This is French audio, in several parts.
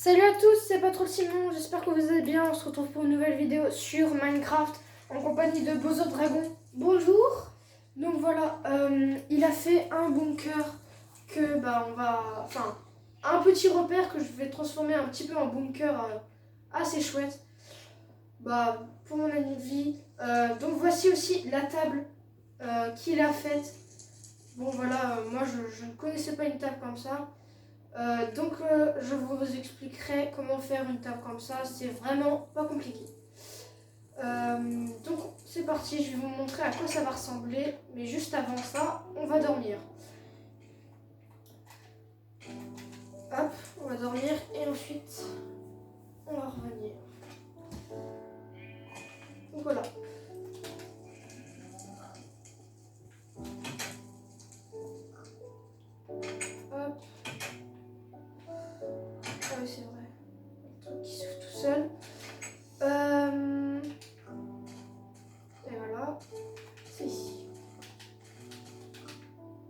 Salut à tous, c'est Patron Simon, j'espère que vous allez bien. On se retrouve pour une nouvelle vidéo sur Minecraft en compagnie de Bozo Dragon. Bonjour. Donc voilà, il a fait un bunker que un petit repère que je vais transformer un petit peu en bunker assez chouette. Pour mon avis. Donc voici aussi la table qu'il a faite. Bon voilà, moi je ne connaissais pas une table comme ça. Je vous expliquerai comment faire une table comme ça, c'est vraiment pas compliqué. Donc c'est parti, je vais vous montrer à quoi ça va ressembler, mais juste avant ça, on va dormir. Hop, on va dormir et ensuite on va revenir. Donc voilà. Hop. Ah oui c'est vrai, le truc qui s'ouvre tout seul. Et voilà, c'est ici.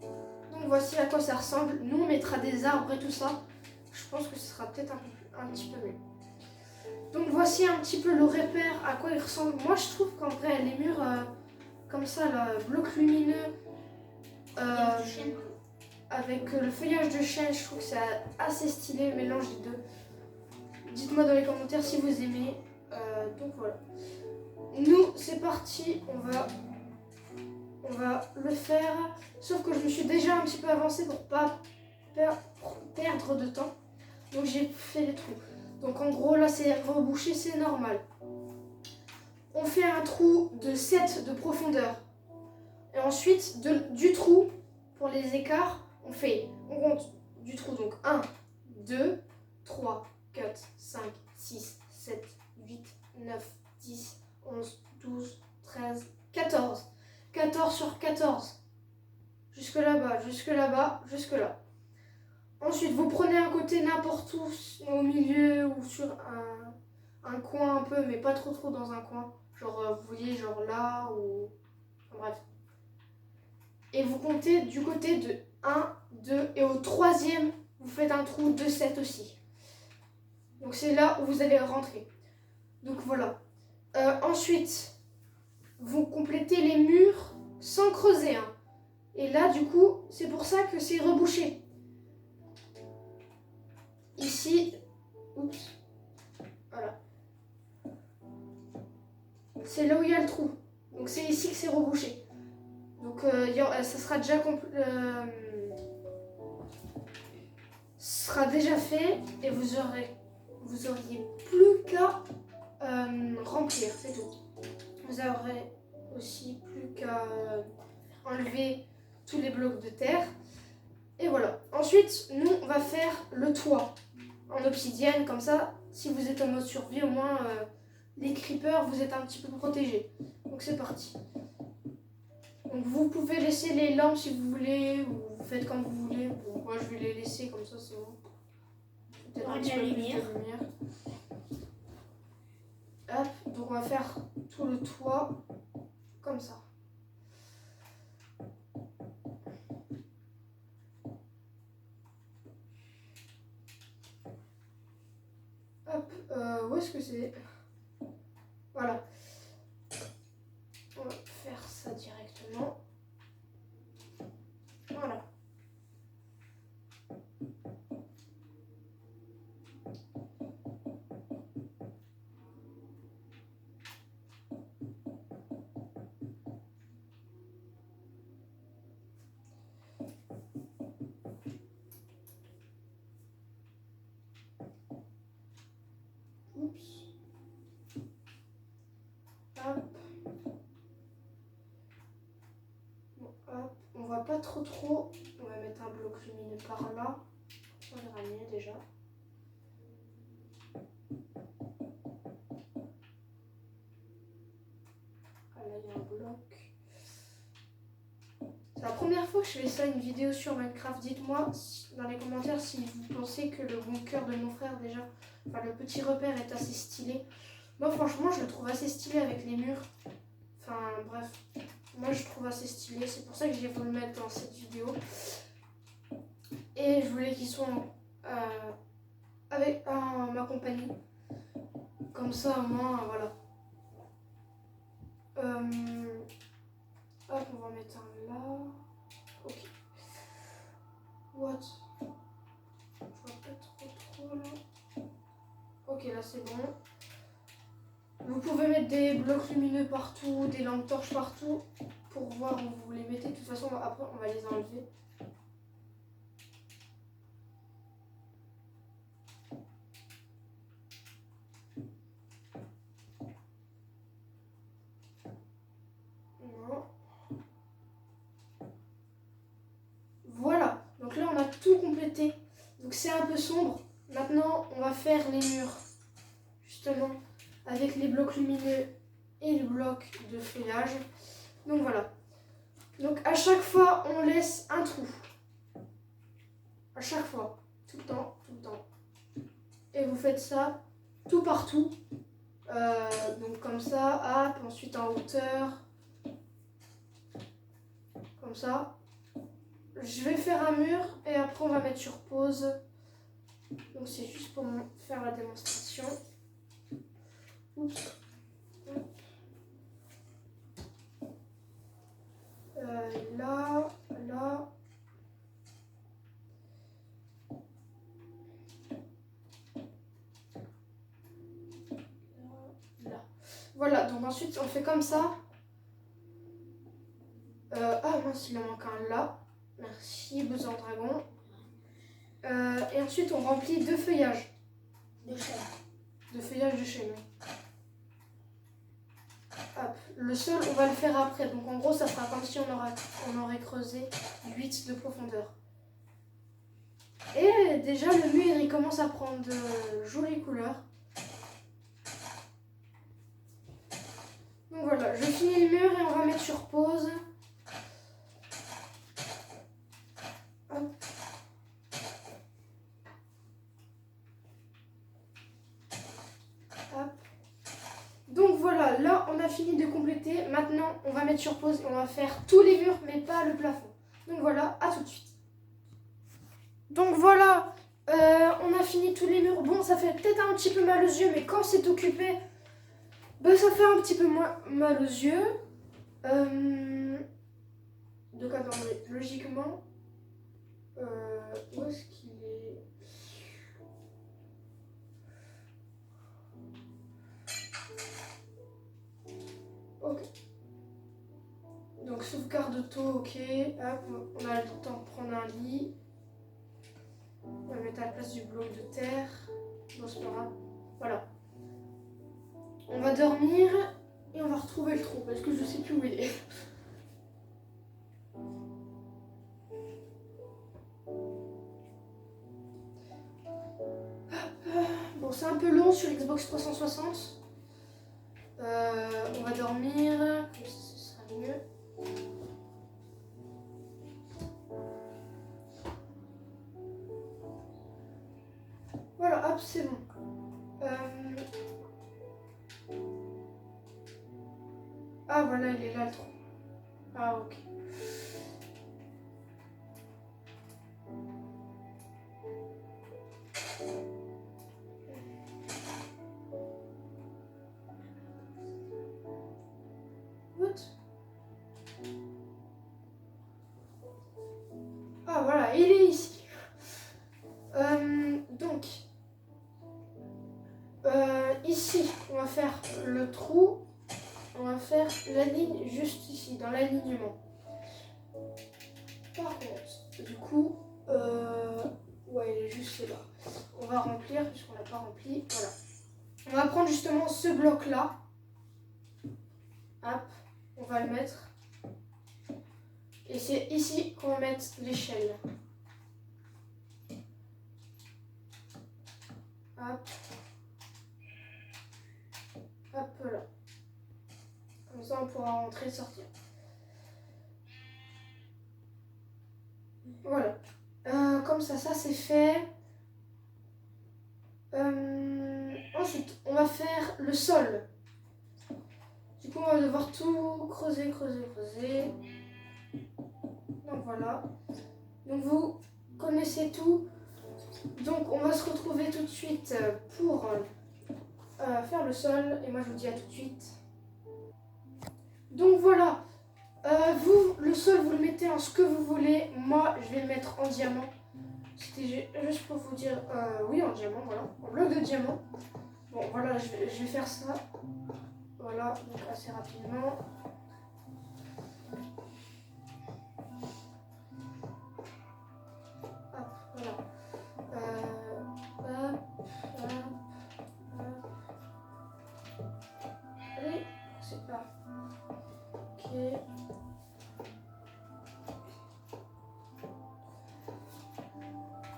Donc voici à quoi ça ressemble. Nous on mettra des arbres et tout ça. Je pense que ce sera peut-être un petit peu mieux. Donc voici un petit peu le repère à quoi il ressemble. Moi je trouve qu'en vrai les murs comme ça, là, blocs lumineux avec le feuillage de chêne, je trouve que c'est assez stylé, mélange des deux. Dites-moi dans les commentaires si vous aimez. Donc voilà. Nous c'est parti, on va le faire. Sauf que je me suis déjà un petit peu avancée pour pas perdre de temps. Donc j'ai fait les trous. Donc en gros là c'est rebouché, c'est normal. On fait un trou de 7 de profondeur. Et ensuite du trou, pour les écarts, on compte du trou. Donc 1, 2, 3, 4, 5, 6, 7, 8, 9, 10, 11, 12, 13, 14. 14 sur 14. Jusque là-bas, jusque là-bas, jusque là. Ensuite, vous prenez un côté n'importe où, au milieu ou sur un coin un peu, mais pas trop dans un coin. Genre, vous voyez, genre là ou... Enfin, bref. Et vous comptez du côté de 1, 2 et au troisième, vous faites un trou de 7 aussi. Donc c'est là où vous allez rentrer. Donc voilà. Ensuite, vous complétez les murs sans creuser. Et là, du coup, c'est pour ça que c'est rebouché. Ici, oups, voilà. C'est là où il y a le trou. Donc c'est ici que c'est rebouché. Donc ça sera déjà sera déjà fait et vous auriez plus qu'à remplir, c'est tout. Vous aurez aussi plus qu'à enlever tous les blocs de terre. Et voilà. Ensuite, nous, on va faire le toit en obsidienne. Comme ça, si vous êtes en mode survie, au moins, les creepers, vous êtes un petit peu protégés. Donc c'est parti. Donc vous pouvez laisser les lampes si vous voulez, ou vous faites comme vous voulez. Bon, moi, je vais les laisser comme ça, c'est bon. Peut-être un petit peu plus de lumière. Hop, donc on va faire tout le toit comme ça. Hop, où est-ce que c'est? Voilà. On va faire ça directement. Voilà. Oups. Hop. Bon, hop. On va pas trop. On va mettre un bloc lumineux par là. On verra mieux déjà. Ah là, il y a un bloc. C'est la première fois que je fais ça, une vidéo sur Minecraft. Dites-moi dans les commentaires si vous pensez que le bunker de mon frère déjà, enfin le petit repère est assez stylé. Moi franchement je le trouve assez stylé avec les murs. Enfin bref, moi je trouve assez stylé. C'est pour ça que j'ai voulu le mettre dans cette vidéo. Et je voulais qu'ils soient avec ma compagnie. Comme ça, au moins, voilà. Hop, on va mettre un là. Ok. What? Je vois pas trop là. Ok, là c'est bon. Vous pouvez mettre des blocs lumineux partout, des lampes torches partout pour voir où vous les mettez. De toute façon, après, on va les enlever. Voilà, donc là on a tout complété. Donc c'est un peu sombre. Maintenant on va faire les murs, justement, avec les blocs lumineux et les blocs de feuillage. Donc voilà. Donc à chaque fois on laisse un trou. À chaque fois, tout le temps, tout le temps. Et vous faites ça tout partout. Donc comme ça, hop, ensuite en hauteur. Comme ça. Je vais faire un mur et après on va mettre sur pause. Donc c'est juste pour faire la démonstration. Oups. Là, là. Là. Voilà, donc ensuite on fait comme ça. Ah mince, il en manque un là. Merci, besoin de dragon. Et ensuite on remplit deux feuillages. De chêne. De feuillage de chêne. Hop. Le sol, on va le faire après. Donc en gros, ça sera comme si on aurait creusé 8 de profondeur. Et déjà, le mur, il commence à prendre de jolies couleurs. Donc voilà, je finis le mur et on va mettre sur pause. Hop. Hop. Donc voilà, là on a fini de compléter. Maintenant on va mettre sur pause et on va faire tous les murs mais pas le plafond. Donc voilà, à tout de suite. Donc voilà, on a fini tous les murs. Bon, ça fait peut-être un petit peu mal aux yeux, mais quand c'est occupé, bah, ça fait un petit peu moins mal aux yeux. Donc attendez, logiquement, où est-ce qu'il est? Ok. Donc sauvegarde auto, ok. Hop, on a le temps de prendre un lit. On va le mettre à la place du bloc de terre. Bon, c'est pas grave. Voilà. On va dormir et on va retrouver le trou parce que je sais plus où il est. Bon, c'est un peu long sur Xbox 360. On va dormir. Comme ça, ce sera mieux. Voilà, hop, c'est bon. Ah, voilà, il est là le trou. Ah, ok. Ah voilà, il est ici. Donc, ici, on va faire le trou. On va faire la ligne juste ici, dans l'alignement. Par contre, du coup, ouais, il est juste là. On va remplir, puisqu'on l'a pas rempli. Voilà. On va prendre justement ce bloc-là. Hop, on va le mettre. Et c'est ici qu'on va mettre l'échelle. Hop. Hop là. Comme ça, on pourra rentrer et sortir. Voilà. Comme ça c'est fait. Ensuite, on va faire le sol. Du coup, on va devoir tout creuser. Donc voilà. Donc vous connaissez tout. Donc on va se retrouver tout de suite pour faire le sol. Et moi je vous dis à tout de suite. Donc voilà. Vous, le sol, vous le mettez en ce que vous voulez. Moi, je vais le mettre en diamant. C'était juste pour vous dire, oui, en diamant, voilà. En bloc de diamant. Bon, voilà, je vais faire ça. Voilà, donc assez rapidement. Hop, voilà. Hop, hop, hop. Allez, c'est pas. Ok.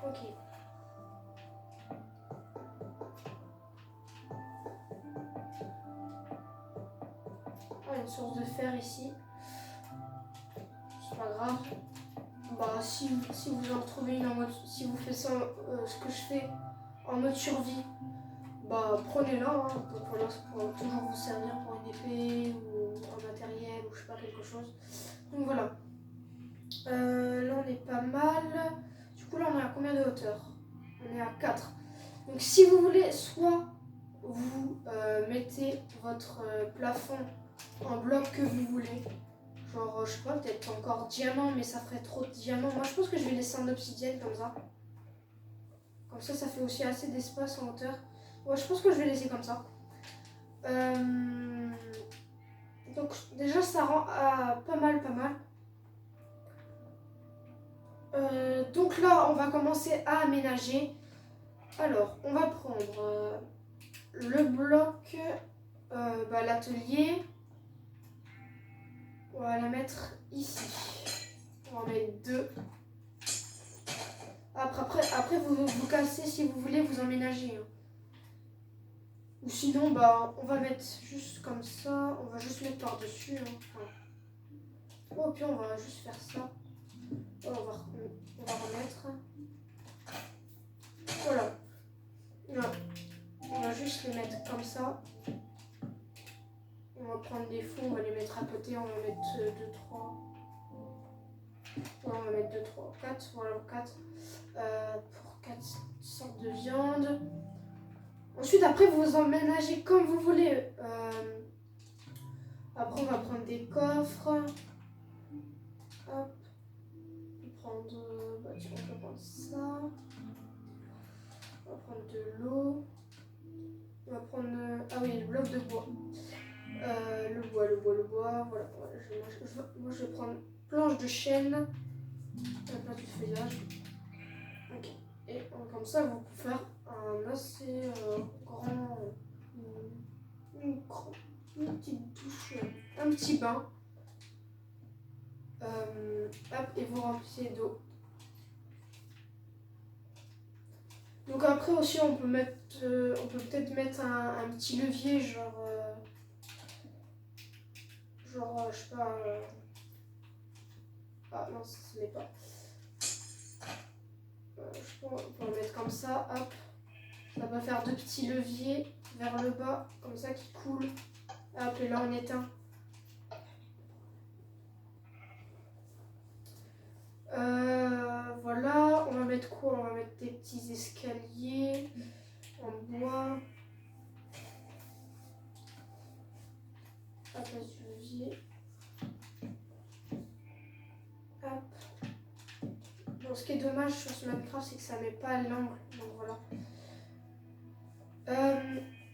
Ok. Ah, une source de fer ici. C'est pas grave. Bah, si vous en retrouvez une en mode. Si vous faites ça, ce que je fais en mode survie, bah prenez-la. Hein. Donc voilà, ça pourra toujours vous servir pour une épée ou un matériel ou je sais pas, quelque chose. Donc voilà. Là, on est pas mal. Du coup, là, on est à combien de hauteur? On est à 4. Donc si vous voulez, soit vous mettez votre plafond en bloc que vous voulez. Genre, je sais pas, peut-être encore diamant, mais ça ferait trop de diamants. Moi, je pense que je vais laisser en obsidienne comme ça. Comme ça fait aussi assez d'espace en hauteur. Ouais, je pense que je vais laisser comme ça. Donc, déjà, ça rend pas mal. Donc là, on va commencer à aménager. Alors, on va prendre le bloc, l'atelier. On va la mettre ici. On va en mettre 2. Après vous cassez si vous voulez vous emménager. Hein. Ou sinon, bah, on va mettre juste comme ça. On va juste mettre par-dessus. Hein. Enfin. Oh, puis on va juste faire ça. Oh, on va remettre. Voilà. Là. On va juste les mettre comme ça. On va prendre des fous, on va les mettre à côté. On va mettre 2, 3. Ouais, on va mettre 2, 3, 4. Voilà, 4. Pour 4 sortes de viande. Ensuite, après, vous emménagez comme vous voulez. Après, on va prendre des coffres. Hop. On peut prendre ça. On va prendre de l'eau. On va prendre... ah oui, le bloc de bois. Le bois. Voilà. Moi, je vais prendre planche de chêne. La planche de feuillage. Ok. Et comme ça, vous pouvez faire un assez grand... Une petite douche, un petit bain. Hop, et vous remplissez d'eau. Donc après aussi on peut peut-être mettre un petit levier genre je sais pas. Ah non, ce n'est pas. Je pense qu'on peut le mettre comme ça, hop. Ça va faire 2 petits leviers vers le bas, comme ça qui coulent. Hop, et là on éteint. Voilà, on va mettre quoi? On va mettre des petits escaliers en bois. À place du levier. Hop. Bon, ce qui est dommage sur ce Minecraft, c'est que ça met pas l'angle. Donc voilà.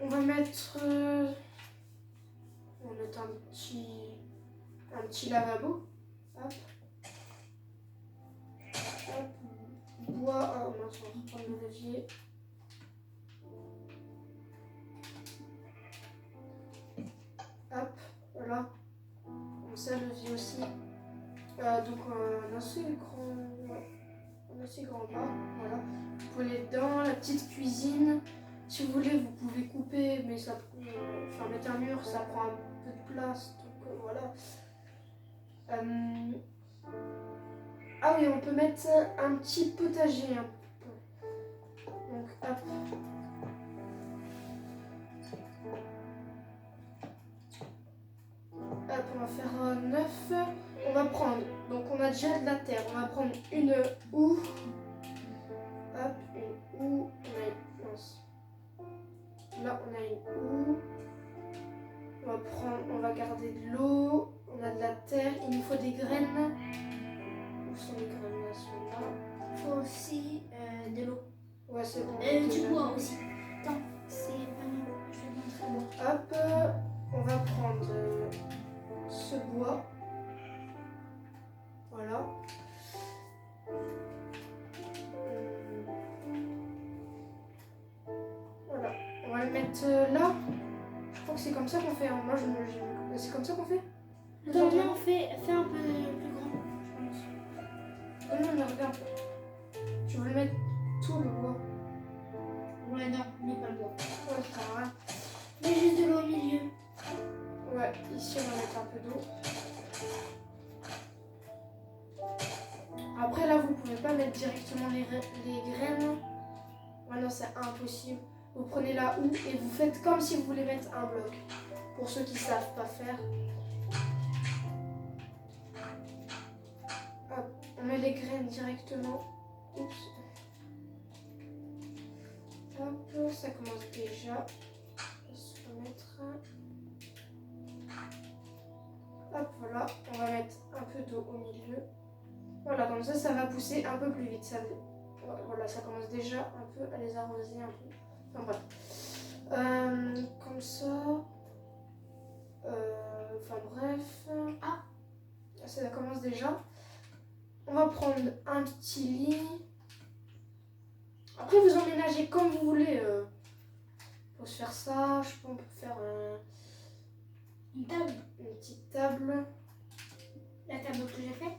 On va mettre un petit lavabo. Hop. Hop. Bois. Oh mince, on va reprendre le levier. Hop. Voilà. Comme ça, le levier aussi. Donc un assez grand bas. Voilà. Vous pouvez aller dedans, la petite cuisine. Si vous voulez, vous pouvez couper, mais ça, mettre un mur, ça prend un peu de place. Donc voilà. Ah oui, on peut mettre un petit potager. Hein. Donc hop. Hop, on va faire 9. On va prendre, donc on a déjà de la terre. On va prendre une houe. Hop, là, on a une houe. On va garder de l'eau. On a de la terre. Il nous faut des graines. Où sont les graines là? Elles sont là. Il faut aussi de l'eau. Ouais, c'est bon. Du bois aussi. Attends, c'est vraiment. Je vais te montrer le bois. Hop, on va prendre ce bois. Voilà. Voilà. On va le mettre là. Je crois que c'est comme ça qu'on fait. Moi, c'est comme ça qu'on fait? Non, non, fais un peu plus grand, je pense. Oh non, mais regarde. Tu veux le mettre tout le bois? Ouais, non, mets pas le bois. Ouais, ça sert à rien. Mets juste de l'eau au milieu. Ouais, ici on va mettre un peu d'eau. Après là, vous pouvez pas mettre directement les graines. Ouais, non, c'est impossible. Vous prenez la houe et vous faites comme si vous voulez mettre un bloc. Pour ceux qui savent pas faire. Hop, on met les graines directement. Oups. Hop, ça commence déjà. On va se remettre. Hop, voilà. On va mettre un peu d'eau au milieu. Voilà, comme ça va pousser un peu plus vite. Voilà, ça commence déjà un peu à les arroser un peu. Enfin bref. Comme ça. Enfin bref. Ah, ça commence déjà. On va prendre un petit lit. Après, vous emménagez comme vous voulez. Pour se faire ça, je pense qu'on peut faire Une table. une petite table. La table que j'ai faite.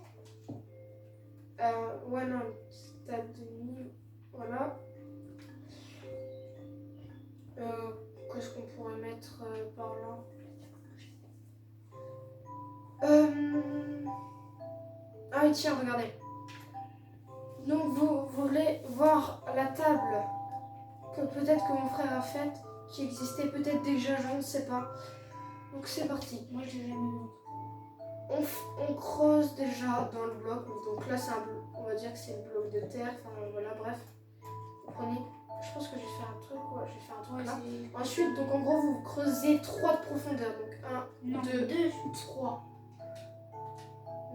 Ouais, non, une petite table de nuit. Voilà. Qu'est-ce qu'on pourrait mettre par là? Ah oui, tiens, regardez. Donc, vous voulez voir la table que peut-être que mon frère a faite, qui existait peut-être déjà, je ne sais pas. Donc, c'est parti. Moi, je l'ai jamais vu. On creuse déjà dans le bloc. Donc là, c'est un bloc. On va dire que c'est le bloc de terre. Enfin, voilà, bref. Vous prenez. Je pense que je vais faire un truc. Ouais, je vais faire un truc là. Ensuite, donc en gros, vous creusez 3 de profondeur. Donc 1, 2, 3.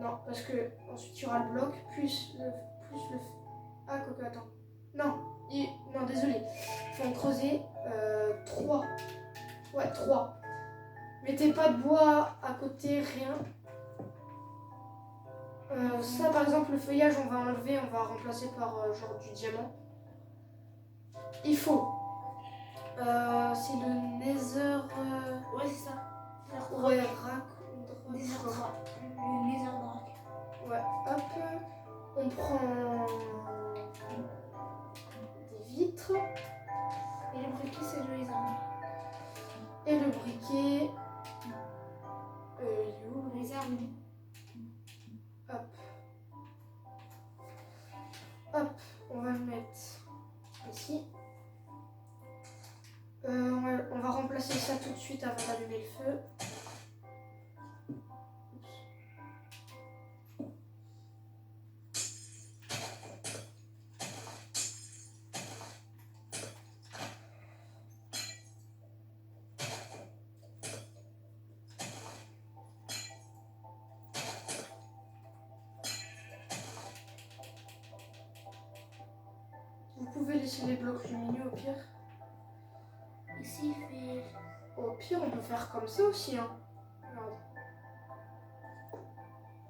Non, parce que ensuite il y aura le bloc plus le. Ah, coco, attends. Non, non, désolé. Il faut en creuser 3. Ouais, 3. Mettez pas de bois à côté, rien. Ça, par exemple, le feuillage, on va enlever, on va remplacer par genre du diamant. Il faut. C'est le nether. Ouais, c'est ça. Ouais, Le nether drac. Ouais, hop. On prend des vitres. Et le briquet, c'est de les armes. Et le briquet. Les armes. Hop. Hop, on va le mettre ici. On va remplacer ça tout de suite avant d'allumer le feu. Vous pouvez laisser les blocs lumineux au pire. Ici, il fait. Au pire, on peut faire comme ça aussi. Hein. Regarde.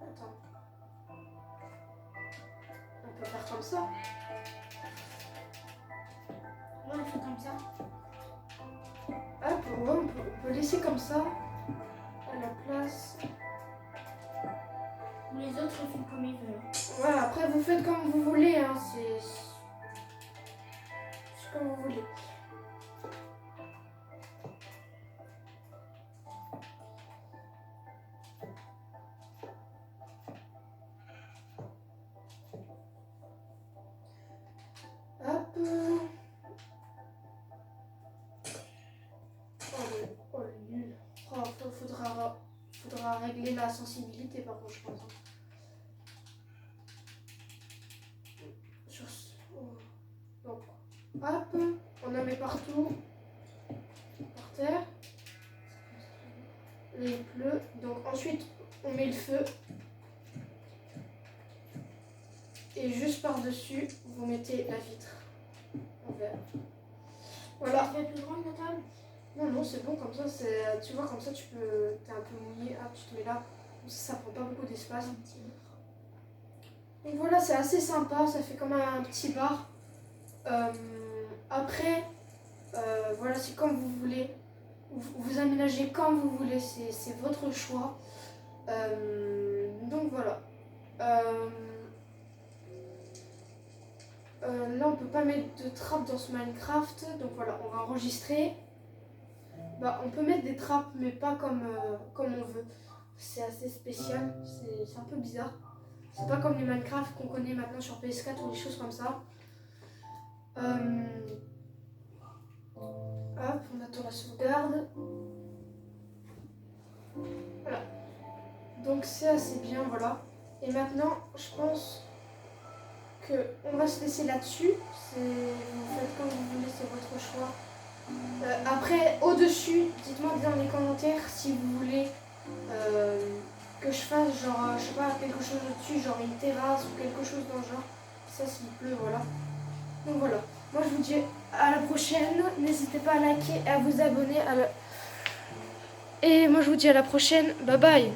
Attends. On peut faire comme ça. Ouais, on fait comme ça. Hop, ouais, on peut laisser comme ça. À la place. Les autres, ils font comme ils veulent. Ouais, après, vous faites comme vous voulez. Hein. C'est comme vous voulez. Hop. Oh, le nul. Oh, faudra régler la sensibilité par contre, je pense. Sur ce... Donc, hop, on en met partout. terre. Là, il pleut. Donc ensuite, on met le feu. Et juste par-dessus, vous mettez la vitre en verre. Voilà. Tu fais plus grande la table? Non, non, c'est bon comme ça. Tu vois, comme ça, tu peux. T'es un peu mouillé. Ah, tu te mets là. Ça prend pas beaucoup d'espace. Donc voilà, c'est assez sympa. Ça fait comme un petit bar. Après, voilà, c'est comme vous voulez. Vous aménagez comme vous voulez. C'est votre choix. Donc voilà. Là, on peut pas mettre de trappe dans ce Minecraft. Donc voilà, on va enregistrer. Bah, on peut mettre des trappes, mais pas comme on veut. C'est assez spécial. C'est un peu bizarre. C'est pas comme les Minecraft qu'on connaît maintenant sur PS4 ou des choses comme ça. Hop, on attend la sauvegarde. Voilà. Donc c'est assez bien, voilà. Et maintenant, je pense qu'on va se laisser là-dessus. Vous faites comme vous voulez, c'est votre choix. Après, au-dessus, dites-moi dans les commentaires si vous voulez que je fasse genre, je sais pas, quelque chose au-dessus, genre une terrasse ou quelque chose dans le genre. Ça, s'il pleut, voilà. Donc voilà. Moi, je vous dis à la prochaine. N'hésitez pas à liker et à vous abonner. Et moi, je vous dis à la prochaine. Bye bye.